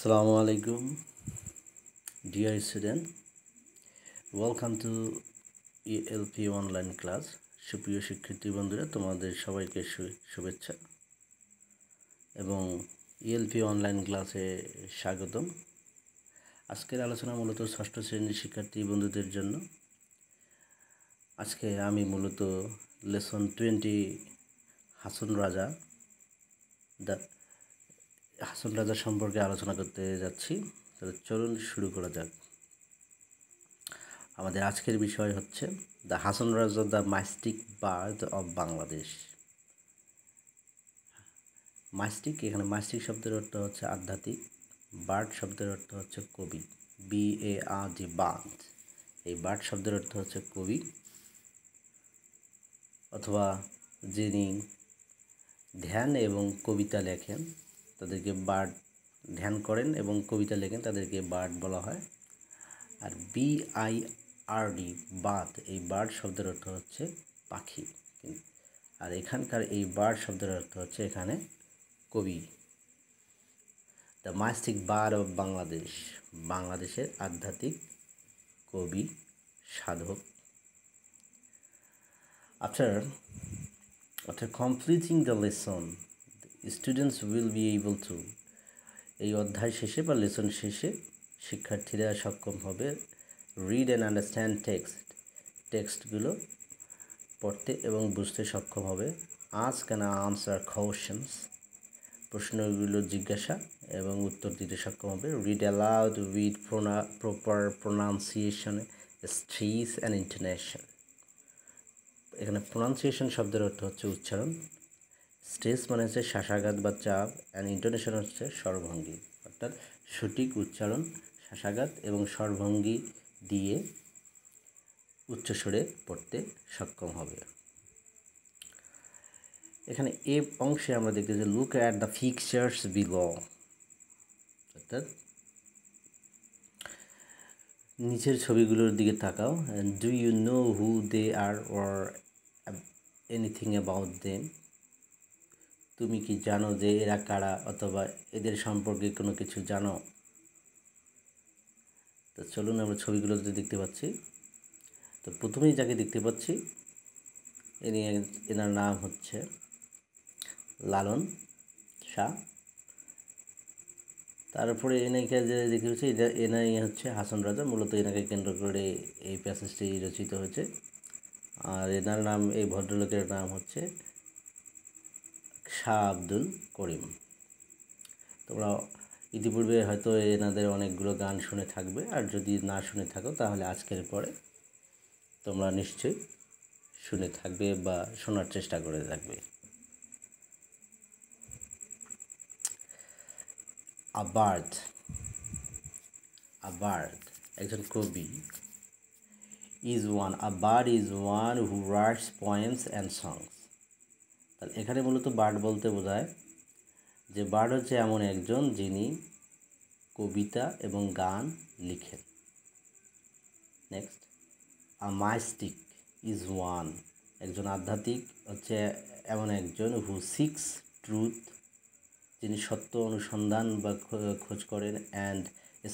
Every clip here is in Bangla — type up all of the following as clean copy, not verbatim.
Assalamu alaikum, dear student. Welcome to ELP online class. সুপ্রিয় শিক্ষার্থী বন্ধুরা, তোমাদের সবাইকে শুভেচ্ছা এবং ELP অনলাইন ক্লাসে স্বাগতম। আজকের আলোচনা মূলত ষষ্ঠ শ্রেণীর শিক্ষার্থী বন্ধুদের জন্য। আজকে আমি মূলত লেসন 20 হাসন রাজা সম্পর্কে আলোচনা করতে যাচ্ছি। তাহলে চলুন শুরু করা যাক। আমাদের আজকের বিষয় হচ্ছে the Hason Raja the মাইস্টিক bird of Bangladesh. মাইস্টিক, এখানে মাইস্টিক শব্দের অর্থ হচ্ছে আধ্যাত্মিক, বার্ড শব্দের অর্থ হচ্ছে কবি, BARD বার্ড। এই বার্ড শব্দের অর্থ হচ্ছে কবি অথবা যিনি ধ্যান এবং কবিতা লেখেন তাদেরকে বার্ড, ধ্যান করেন এবং কবিতা লেখেন তাদেরকে বার্ড বলা হয়। আর BIRD বার্ড, এই বার্ড শব্দের অর্থ হচ্ছে পাখি। আর এখানকার এই বার্ড শব্দের অর্থ হচ্ছে এখানে কবি। দ্য মাইস্টিক বার্ড অফ বাংলাদেশ, বাংলাদেশের আধ্যাত্মিক কবি, সাধক। After completing the lesson, students will be able to, এই অধ্যায় শেষে বা লেসন শেষে শিক্ষার্থীরা সক্ষম হবে রিড অ্যান্ড আন্ডারস্ট্যান্ড টেক্সটগুলো পড়তে এবং বুঝতে সক্ষম হবে। আস্ক অ্যান্ড আনসার কোশ্চেন্স, প্রশ্নগুলো জিজ্ঞাসা এবং উত্তর দিতে সক্ষম হবে। Read aloud with proper pronunciation, stress and intonation. এখানে প্রোনাউন্সিয়েশন শব্দের অর্থ হচ্ছে উচ্চারণ, স্ট্রেস মানে হচ্ছে শ্বাসাঘাত বা চাপ, অ্যান্ড ইন্টোনেশন হচ্ছে স্বরভঙ্গি, অর্থাৎ সঠিক উচ্চারণ, শ্বাসাঘাত এবং স্বরভঙ্গি দিয়ে উচ্চস্বরে পড়তে সক্ষম হবে। এখানে এ অংশে আমরা দেখতে যে look at the pictures below, অর্থাৎ নিচের ছবিগুলোর দিকে তাকাও। Do you know who they are or anything about them, তুমি কি জানো যে এরা কারা অথবা এদের সম্পর্কে কোনো কিছু জানো? তো চলুন আমরা ছবিগুলোতে দেখতে পাচ্ছি। তো প্রথমেই যাকে দেখতে পাচ্ছি এনার নাম হচ্ছে লালন শাহ। তারপরে এনাকে যে দেখতে পাচ্ছি এনাই হচ্ছে হাসন রাজা, মূলত এনাকে কেন্দ্র করে এই প্যাসেজটি রচিত হয়েছে। আর এনার নাম, এই ভদ্রলোকের নাম হচ্ছে শাহ আব্দুল করিম। তোমরা ইতিপূর্বে হয়তো এনাদের অনেকগুলো গান শুনে থাকবে, আর যদি না শুনে থাকো তাহলে আজকের পরে তোমরা নিশ্চয়ই শুনে থাকবে বা শোনার চেষ্টা করে থাকবে। A bird, একজন কবি। A bird is one who writes poems and songs. তাহলে এখানে মূলত বার্ড বলতে বোঝায় যে বার্ড হচ্ছে এমন একজন যিনি কবিতা এবং গান লিখেন। নেক্সট, আ মাইস্টিক ইজ ওয়ান, একজন আধ্যাত্মিক হচ্ছে এমন একজন হু সিক্স ট্রুথ, যিনি সত্য অনুসন্ধান বা খোঁজ করেন, and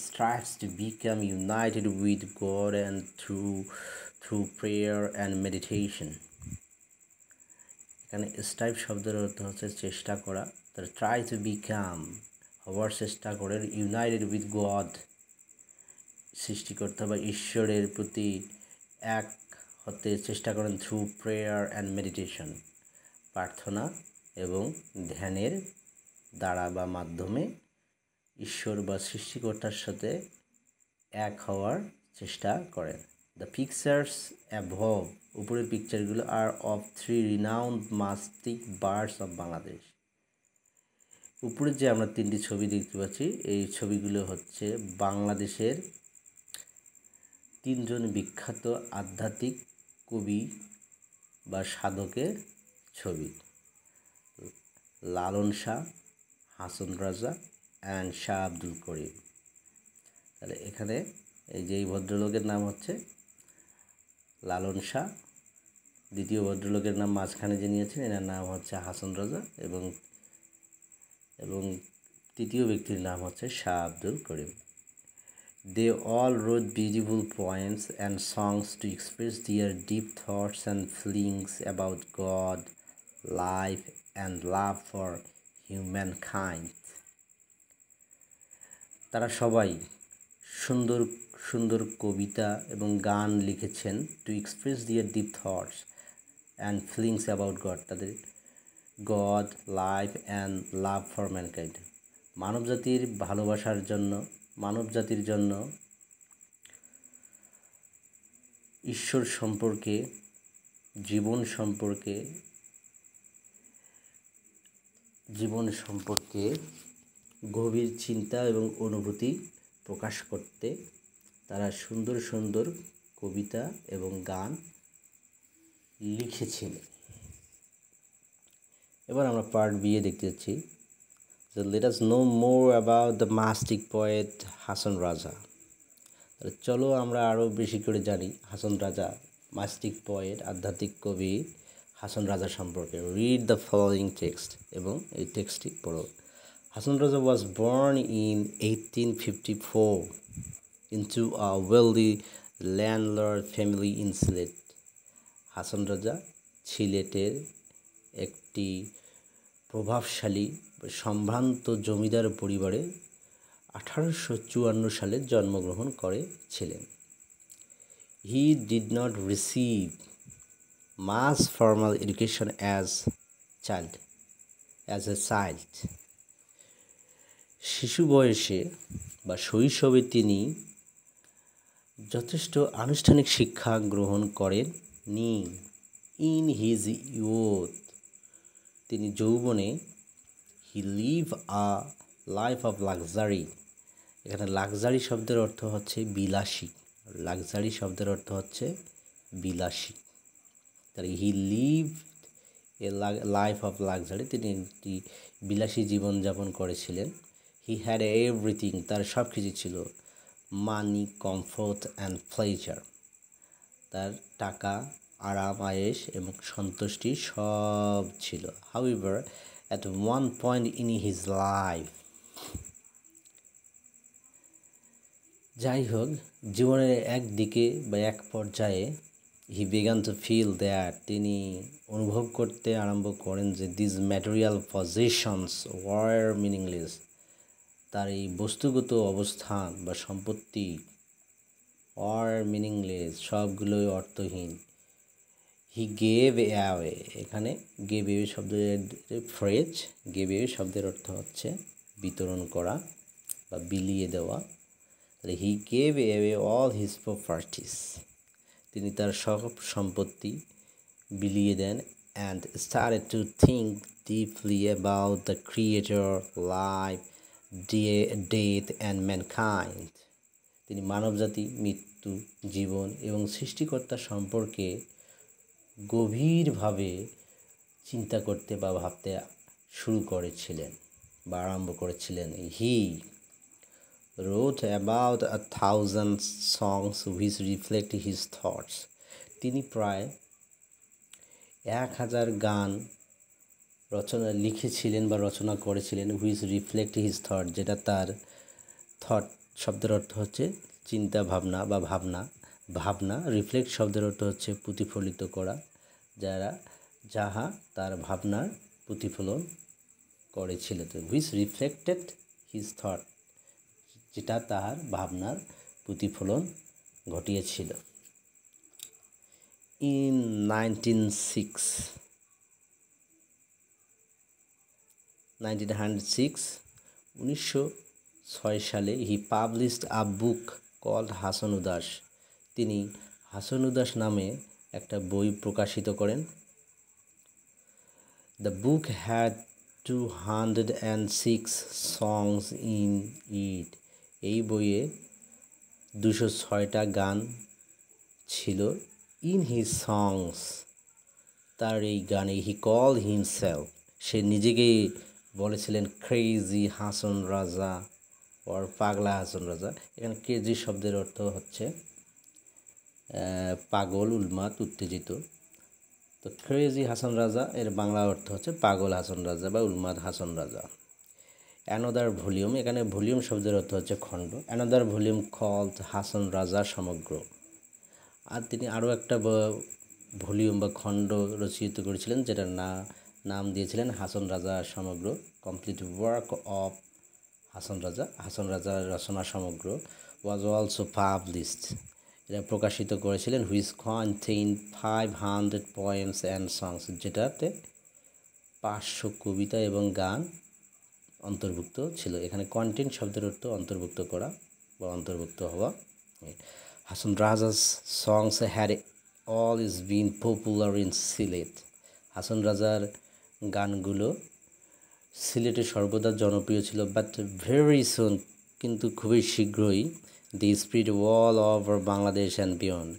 strives to become united with God and through prayer and meditation. এখানে স্ট্রাইভ শব্দের অর্থ হচ্ছে চেষ্টা করা, তার ট্রাই টু বিকাম হওয়ার চেষ্টা করেন, ইউনাইটেড উইথ গড সৃষ্টিকর্তা বা ঈশ্বরের প্রতি এক হতে চেষ্টা করেন, থ্রু প্রেয়ার অ্যান্ড মেডিটেশন, প্রার্থনা এবং ধ্যানের দ্বারা বা মাধ্যমে ঈশ্বর বা সৃষ্টিকর্তার সাথে এক হওয়ার চেষ্টা করেন। দ্য পিকচার্স অ্যাভভ, উপরের পিকচারগুলো are of 3 renowned mystic bards of Bangladesh. উপরে যে আমরা 3টি ছবি দেখতে পাচ্ছি, এই ছবিগুলো হচ্ছে বাংলাদেশের 3জন বিখ্যাত আধ্যাত্মিক কবি বা সাধকের ছবি, লালন শাহ, হাসন রাজা অ্যান্ড শাহ আব্দুল করিম। তাহলে এখানে এই যে এই ভদ্রলোকের নাম হচ্ছে লালন শাহ, দ্বিতীয় ভদ্রলোকের নাম মাঝখানে যিনি আছেন এনার নাম হচ্ছে হাসন রাজা, এবং তৃতীয় ব্যক্তির নাম হচ্ছে Shah Abdul Karim. They all wrote beautiful poems and songs to express their deep thoughts and feelings about God, life, and love for humankind. তারা সবাই সুন্দর সুন্দর কবিতা এবং গান লিখেছেন to express their deep thoughts and feelings about God, তাদের God, life and love for mankind, মানবজাতির ভালোবাসার জন্য, মানবজাতির জন্য, ঈশ্বর সম্পর্কে, জীবন সম্পর্কে গভীর চিন্তা এবং অনুভূতি প্রকাশ করতে তারা সুন্দর সুন্দর কবিতা এবং গান লিখেছিলেন। এবার আমরা পার্ট বি এ দেখতে যাচ্ছি। So let us know more about the mystic poet Hason Raja. চলো আমরা আরও বেশি করে জানি হাসন রাজা, মাস্টিক পোয়েট, আধ্যাত্মিক কবি হাসন রাজা সম্পর্কে। রিড দ্য ফলোয়িং টেক্সট, এবং এই টেক্সটটি পড়ো। Hason Raja was born in 1854 into a wealthy landlord family in Sylhet. Hason Raja সিলেটের একটি প্রভাবশালী সম্ভ্রান্ত জমিদার পরিবারে 1854 সালে জন্মগ্রহণ করেছিলেন। He did not receive much formal education as a child. শিশু বয়সে বা শৈশবে তিনি যথেষ্ট আনুষ্ঠানিক শিক্ষা গ্রহণ করেননি। In his youth, তিনি যৌবনে he lived a life of luxury. এখানে লাক্সারি শব্দের অর্থ হচ্ছে বিলাসী, লাক্সারি শব্দের অর্থ হচ্ছে বিলাসী। তাহলে he lived a life of luxury, তিনি একটি বিলাসী জীবনযাপন করেছিলেন। হি হ্যাড এভরিথিং, তার সব কিছু ছিল। মানি, কমফোর্ট অ্যান্ড প্লেজার, তার টাকা, আরাম, আয়েশ এবং সন্তুষ্টি সব ছিল। However, at one point in his life, যাই হোক, জীবনের এক দিকে বা এক পর্যায়ে হি began to feel that, তিনি অনুভব করতে আরম্ভ করেন যে these material possessions were meaningless, তার এই বস্তুগত অবস্থান বা সম্পত্তি were meaningless, সবগুলোই অর্থহীন। হি গেভ অ্যাওয়ে, এখানে গেভ অ্যাওয়ে শব্দের ফ্রেজ, গেভ অ্যাওয়ে শব্দের অর্থ হচ্ছে বিতরণ করা বা বিলিয়ে দেওয়া। He gave away all his properties, তিনি তার সব সম্পত্তি বিলিয়ে দেন। And started to think deeply about the creator, life, death and mankind, তিনি মানবজাতি, মৃত্যু, জীবন এবং সৃষ্টিকর্তা সম্পর্কে গভীরভাবে চিন্তা করতে বা ভাবতে শুরু করেছিলেন বা আরম্ভ করেছিলেন। হি wrote about 1,000 songs which reflect his thoughts, তিনি প্রায় 1000 গান লিখেছিলেন বা রচনা করেছিলেন। which reflect his thought, যেটা তার থট শব্দের অর্থ হচ্ছে চিন্তা ভাবনা বা ভাবনা। রিফ্লেক্ট শব্দের অর্থ হচ্ছে প্রতিফলিত করা, যাহা তার ভাবনার প্রতিফলন করেছিল। তো which reflected his thought, যেটা তাহার ভাবনার প্রতিফলন ঘটিয়েছিল। In 1906 সালে হি পাবলিশড আ বুক কল্ড হাসন উদাস, তিনি হাসন উদাস নামে একটা বই প্রকাশিত করেন। The book had 206 songs in it, এই বইয়ে 206টা গান ছিল। ইন হিজ সংস, তার এই গানে হি কল হিমসেলফ, সে নিজেকেই বলেছিলেন ক্রেজি হাসন রাজা ওর পাগলা হাসন রাজা। এখানে ক্রেজি শব্দের অর্থ হচ্ছে পাগল, উন্মাদ, উত্তেজিত। তো ক্রেজি হাসন রাজা এর বাংলা অর্থ হচ্ছে পাগল হাসন রাজা বা উন্মাদ হাসন রাজা। অ্যানাদার ভলিউম, এখানে ভলিউম শব্দের অর্থ হচ্ছে খণ্ড। Another volume called Hason Raja সমগ্র। আর তিনি আরও একটা ভলিউম বা খণ্ড রচিত করেছিলেন, যেটার নাম দিয়েছিলেন হাসন রাজা সমগ্র, কমপ্লিট ওয়ার্ক অফ হাসন রাজার রচনা সমগ্র ওয়াজ অলসো পাবলিশড। এটা প্রকাশিত করেছিলেন, which contain 500 poems and songs, যেটাতে 500 কবিতা এবং গান অন্তর্ভুক্ত ছিল। এখানে কন্টেন্ট শব্দের অর্থ অন্তর্ভুক্ত করা বা অন্তর্ভুক্ত হওয়া। Hasan Raja's songs had always been popular in Sylhet. Hasan রাজার গানগুলো সিলেটে সর্বদা জনপ্রিয় ছিল, বাট ভেরি সুন, কিন্তু খুবই শীঘ্রই, they spread all over Bangladesh and beyond,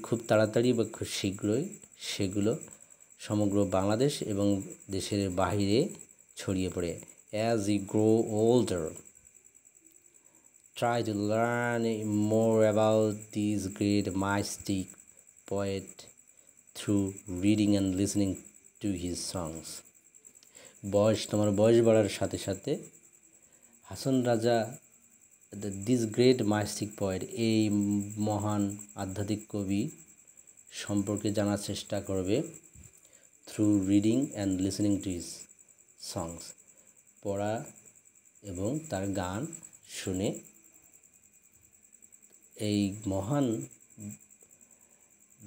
খুব তাড়াতাড়ি বা খুব শীঘ্রই সেগুলো সমগ্র বাংলাদেশ এবং দেশের বাহিরে ছড়িয়ে পড়ে। As you grow older, try to learn more about this great mystic poet through reading and listening to his songs. তোমার বয়স বাড়ার সাথে সাথে Hason Raja, this great মাইস্টিক poet, এই মহান আধ্যাত্মিক কবি সম্পর্কে জানার চেষ্টা করবে through reading and listening to his songs, পড়া এবং তার গান শুনে এই মহান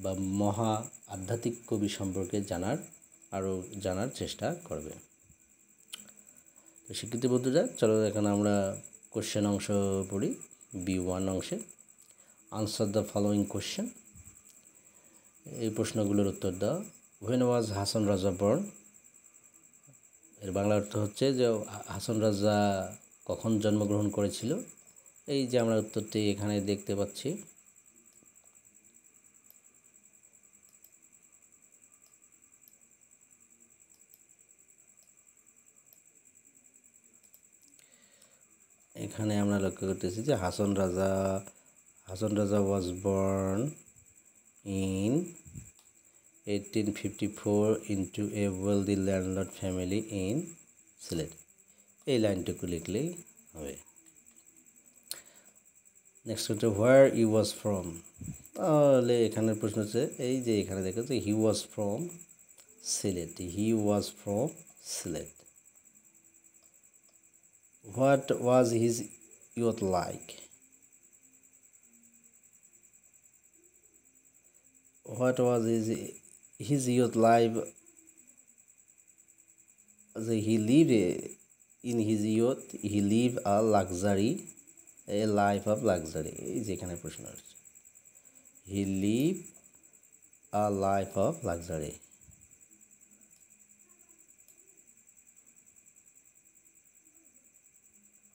বা মহা আধ্যাত্মিক কবি সম্পর্কে জানার চেষ্টা করবে। তো শিক্ষিত বন্ধুরা, চলো এখানে আমরা কোশ্চেন অংশ পড়ি। B1 অংশে আনসার দ্য ফলোয়িং কোশ্চেন, এই প্রশ্নগুলোর উত্তর দাও। When was Hason Raja born? এর বাংলা অর্থ হচ্ছে যে হাসন রাজা কখন জন্মগ্রহণ করেছিল। এই যে আমরা উত্তরটি এখানে দেখতে পাচ্ছি। এখানে আমরা লক্ষ্য করতেছি যে Hason Raja was born in 1854 into A wealthy landlord family in Sylhet. এই লাইনটুকু লিখলেই হবে। নেক্সট হচ্ছে হোয়ার ই ওয়াজ ফ্রম। তাহলে এখানের প্রশ্ন হচ্ছে, এই যে এখানে দেখো যে he was from Sylhet, what was his youth like? What was his youth life? He lived in his youth. He lived a life of luxury. এই যেখানে প্রশ্ন হচ্ছে, he lived a life of luxury.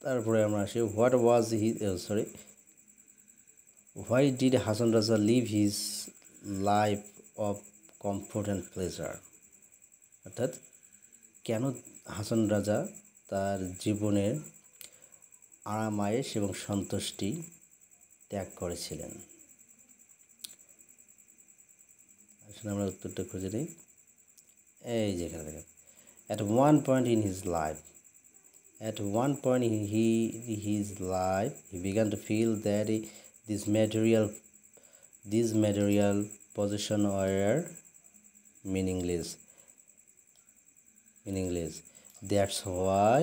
তারপরে আমরা আসি, why did Hasan Raza live his life of comfort and pleasure? অর্থাৎ কেন হাসন রাজা তার জীবনের আরামায়েশ এবং সন্তুষ্টি ত্যাগ করেছিলেন? আসলে আমরা উত্তরটা খুঁজে নিই। এই যেখানে দেখেন, at one point in his life he began to feel that these material possessions were meaningless. That's why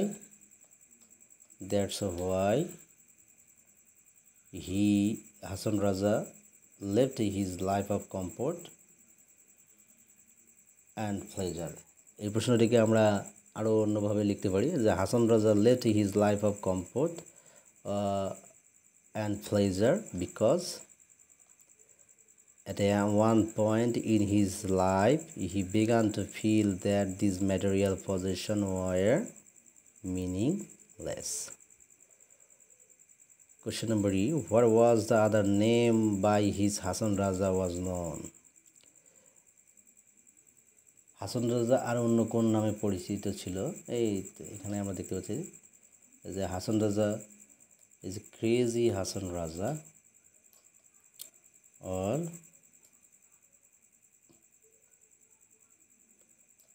Hasan Raja left his life of comfort and pleasure. এই প্রশ্নটিকে আমরা আরও অন্যভাবে লিখতে পারি যে Hason Raja left his life of comfort and pleasure because at one point in his life he began to feel that these material possessions were meaningless. Question number E, what was the other name by his Hasan Raja was known? Hason Raja আর অন্য কোন নামে পরিচিত ছিল? এই এখানে আমরা দেখতে পাচ্ছি যে Hason Raja is crazy Hason Raja or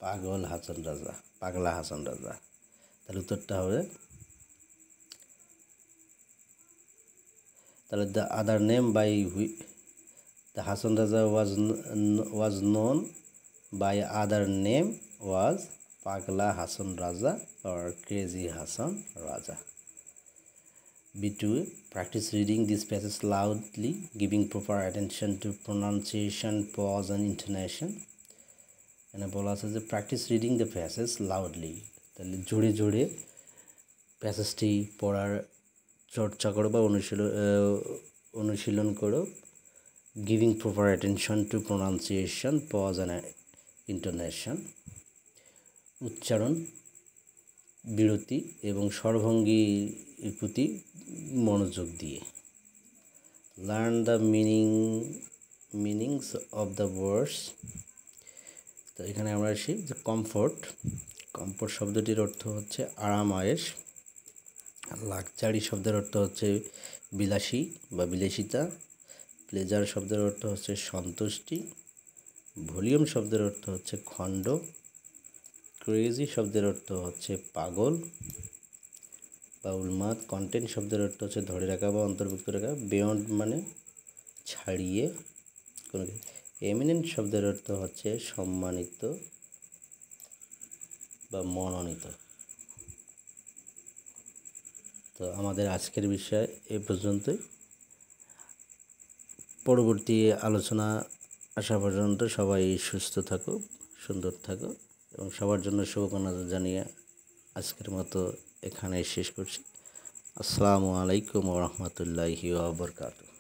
পাগলা হাসন রাজা। তাহলে উত্তরটা হবে তাহলে the other name by the Hasan Raja was known by other name was Pagla Hasan Raja or Crazy Hasan Raja. B2. Practice reading this passage loudly, giving proper attention to pronunciation, pause and intonation. এখানে বলা আছে যে practice reading the passage loudly, তাহলে জোরে জোরে প্যাসেজটি পড়ার চর্চা করো বা অনুশীলন করো। Giving proper attention to pronunciation, pause and intonation, উচ্চারণ, বিরতি এবং স্বরভঙ্গির প্রতি মনোযোগ দিয়ে। Learn the meanings of the words. তো এখানে আমরা আসি যে কমফোর্ট শব্দটির অর্থ হচ্ছে আরামায়েশ। লাক্সারি শব্দের অর্থ হচ্ছে বিলাসী বা বিলাসিতা। প্লেজার শব্দের অর্থ হচ্ছে সন্তুষ্টি। ভলিউম শব্দের অর্থ হচ্ছে খণ্ড। ক্রেজি শব্দের অর্থ হচ্ছে পাগল বা উন্মাদ। কন্টেন্ট শব্দের অর্থ হচ্ছে ধরে রাখা বা অন্তর্ভুক্ত রাখা। বিয়ন্ড মানে ছাড়িয়ে কোনো। এমিনেন্ট শব্দের অর্থ হচ্ছে সম্মানিত বা মনোনীত। তো আমাদের আজকের বিষয় এ পর্যন্তই। পরবর্তী আলোচনা আসা পর্যন্ত সবাই সুস্থ থাকো, সুন্দর থাকো এবং সবার জন্য শুভকামনা জানিয়ে আজকের মতো এখানে শেষ করছি। আসসালামু আলাইকুম ওয়া রাহমাতুল্লাহি ওয়া বারাকাতুহু।